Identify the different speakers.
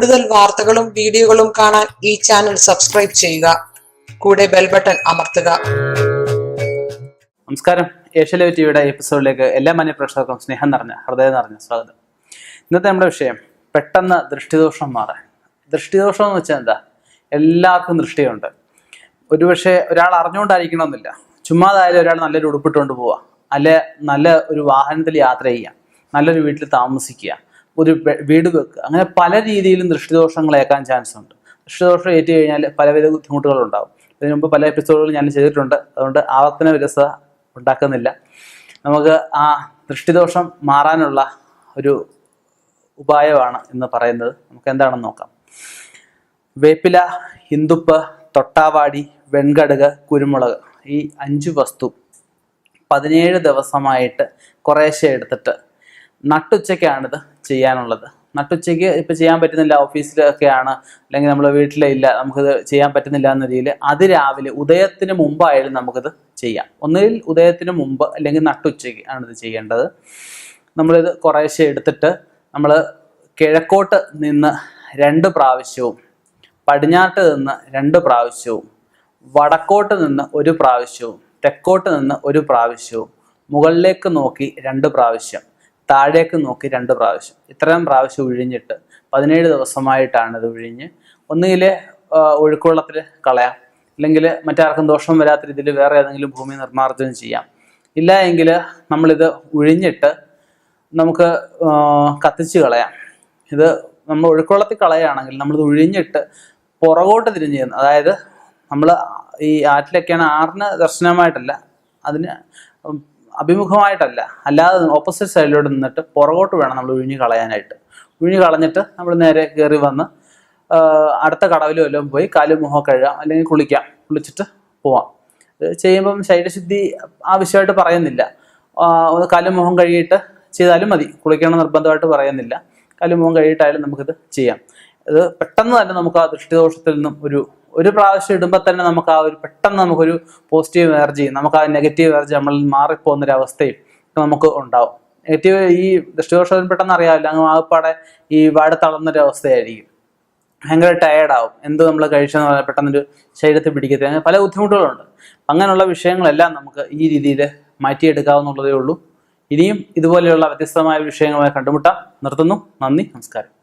Speaker 1: കൂടുതൽ വാർത്തകളും വീഡിയോകളും കാണാൻ ഈ ചാനൽ സബ്സ്ക്രൈബ് ചെയ്യുക. കൂടെ ബെൽ ബട്ടൺ അമർത്തുക.
Speaker 2: നമസ്കാരം. ഏഷ്യ ലൈവ് ടിവിയുടെ എപ്പിസോഡിലേക്ക് എല്ലാ മാന്യപ്രേക്ഷകർക്കും സ്നേഹം നിറഞ്ഞ ഹൃദയം നിറഞ്ഞ സ്വാഗതം. ഇന്നത്തെ നമ്മുടെ വിഷയം പെട്ടെന്ന് ദൃഷ്ടിദോഷം മാറാൻ. ദൃഷ്ടിദോഷം എന്ന് വെച്ചാൽ എന്താ? എല്ലാവർക്കും ദൃഷ്ടിയുണ്ട്. ഒരുപക്ഷെ ഒരാൾ അറിഞ്ഞുകൊണ്ടായിരിക്കണമെന്നില്ല. ചുമ്മാതായാലും ഒരാൾ നല്ലൊരു ഉടുപ്പിട്ടുകൊണ്ട് പോവുക, അല്ലെ നല്ല ഒരു വാഹനത്തിൽ യാത്ര ചെയ്യുക, നല്ലൊരു വീട്ടിൽ താമസിക്കുക, ഒരു വീട് വെക്കുക, അങ്ങനെ പല രീതിയിലും ദൃഷ്ടിദോഷങ്ങൾ ഏൽക്കാൻ ചാൻസ് ഉണ്ട്. ദൃഷ്ടിദോഷം ഏറ്റു കഴിഞ്ഞാൽ പലവിധ ബുദ്ധിമുട്ടുകളുണ്ടാവും. ഇതിനു മുമ്പ് പല എപ്പിസോഡുകൾ ഞാൻ ചെയ്തിട്ടുണ്ട്. അതുകൊണ്ട് ആവർത്തന വിരസത ഉണ്ടാക്കുന്നില്ല. നമുക്ക് ആ ദൃഷ്ടിദോഷം മാറാനുള്ള ഒരു ഉപായമാണ് ഇന്ന് പറയുന്നത്. നമുക്ക് എന്താണെന്ന് നോക്കാം. വേപ്പില, ഹിന്ദുപ്പ്, തൊട്ടാവാടി, വെൺകടുക്, കുരുമുളക്, ഈ 5 വസ്തു 17 ദിവസമായിട്ട് കുറേശ്ശെ എടുത്തിട്ട് നട്ടുച്ചയ്ക്കാണിത് ചെയ്യാനുള്ളത്. നട്ടുച്ചയ്ക്ക് ഇപ്പം ചെയ്യാൻ പറ്റുന്നില്ല, ഓഫീസിലൊക്കെയാണ്, അല്ലെങ്കിൽ നമ്മൾ വീട്ടിലില്ല, നമുക്കിത് ചെയ്യാൻ പറ്റുന്നില്ല എന്ന രീതിയിൽ അതിരാവിലെ ഉദയത്തിന് മുമ്പായാലും നമുക്കിത് ചെയ്യാം. ഒന്നുകിൽ ഉദയത്തിന് മുമ്പ് അല്ലെങ്കിൽ നട്ടുച്ചയ്ക്ക് ആണിത് ചെയ്യേണ്ടത്. നമ്മളിത് കുറേശ്ശെ എടുത്തിട്ട് നമ്മൾ കിഴക്കോട്ട് നിന്ന് 2 പ്രാവശ്യവും, പടിഞ്ഞാട്ട് നിന്ന് 2 പ്രാവശ്യവും, വടക്കോട്ട് നിന്ന് 1 പ്രാവശ്യവും, തെക്കോട്ട് നിന്ന് 1 പ്രാവശ്യവും, മുകളിലേക്ക് നോക്കി 2 പ്രാവശ്യം, താഴേക്ക് നോക്കി 2 പ്രാവശ്യം, ഇത്രയും പ്രാവശ്യം ഒഴിഞ്ഞിട്ട് 17 ദിവസമായിട്ടാണ് ഇത് ഒഴിഞ്ഞ് ഒന്നുകിൽ ഒഴുക്കുവെള്ളത്തിൽ കളയാം, അല്ലെങ്കിൽ മറ്റാർക്കും ദോഷം വരാത്ത രീതിയിൽ വേറെ ഏതെങ്കിലും ഭൂമി നിർമ്മാർജ്ജനം ചെയ്യാം. ഇല്ല എങ്കിൽ നമ്മളിത് ഒഴിഞ്ഞിട്ട് നമുക്ക് കത്തിച്ച് കളയാം. ഇത് നമ്മൾ ഒഴുക്കുവെള്ളത്തിൽ കളയുകയാണെങ്കിൽ നമ്മളിത് ഒഴിഞ്ഞിട്ട് പുറകോട്ട് തിരിഞ്ഞ് ചെയ്യുന്നത്, അതായത് നമ്മൾ ഈ ആറ്റിലൊക്കെയാണ്, ആറിന് ദർശനമായിട്ടല്ല, അതിന് അഭിമുഖമായിട്ടല്ല, അല്ലാതെ ഓപ്പോസിറ്റ് സൈഡിലോട്ട് നിന്നിട്ട് പുറകോട്ട് വേണം നമ്മൾ ഒഴിഞ്ഞ് കളയാനായിട്ട്. ഒഴിഞ്ഞ് കളഞ്ഞിട്ട് നമ്മൾ നേരെ കയറി വന്ന് അടുത്ത കടവിലും എല്ലാം പോയി കാലും മുഖം കഴുകാം, അല്ലെങ്കിൽ കുളിച്ചിട്ട് പോവാം. ചെയ്യുമ്പം ശരീരശുദ്ധി ആവശ്യമായിട്ട് പറയുന്നില്ല. കാലും മുഖം കഴുകിയിട്ട് ചെയ്താലും മതി, കുളിക്കണം നിർബന്ധമായിട്ട് പറയുന്നില്ല. കാലും മുഖം കഴുകിയിട്ടായാലും നമുക്കിത് ചെയ്യാം. ഇത് പെട്ടെന്ന് തന്നെ നമുക്ക് ആ ദൃഷ്ടിദോഷത്തിൽ നിന്നും ഒരു പ്രാവശ്യം ഇടുമ്പോൾ തന്നെ നമുക്ക് ആ ഒരു പെട്ടെന്ന് നമുക്കൊരു പോസിറ്റീവ് എനർജി, നമുക്ക് ആ നെഗറ്റീവ് എനർജി നമ്മളിൽ മാറിപ്പോകുന്നൊരവസ്ഥയും നമുക്ക് ഉണ്ടാവും. നെഗറ്റീവ് ഈ ദൃഷ്ടിദോഷത്തിന് പെട്ടെന്ന് അറിയാമല്ലോ, അങ്ങ് ആകപ്പാടെ ഈ വാട് തളർന്നൊരവസ്ഥയായിരിക്കും. ഭയങ്കര ടയേർഡാവും. എന്ത് നമ്മൾ കഴിച്ചെന്ന് പറഞ്ഞാൽ പെട്ടെന്നൊരു ശരീരത്തിൽ പിടിക്കത്തില്ല. അങ്ങനെ പല ബുദ്ധിമുട്ടുകളുണ്ട്. അങ്ങനെയുള്ള വിഷയങ്ങളെല്ലാം നമുക്ക് ഈ രീതിയിൽ മാറ്റിയെടുക്കാവുന്നതേ ഉള്ളൂ. ഇനിയും ഇതുപോലെയുള്ള വ്യത്യസ്തമായ വിഷയങ്ങളുമായി കണ്ടുമുട്ടാം. നിർത്തുന്നു. നന്ദി, നമസ്കാരം.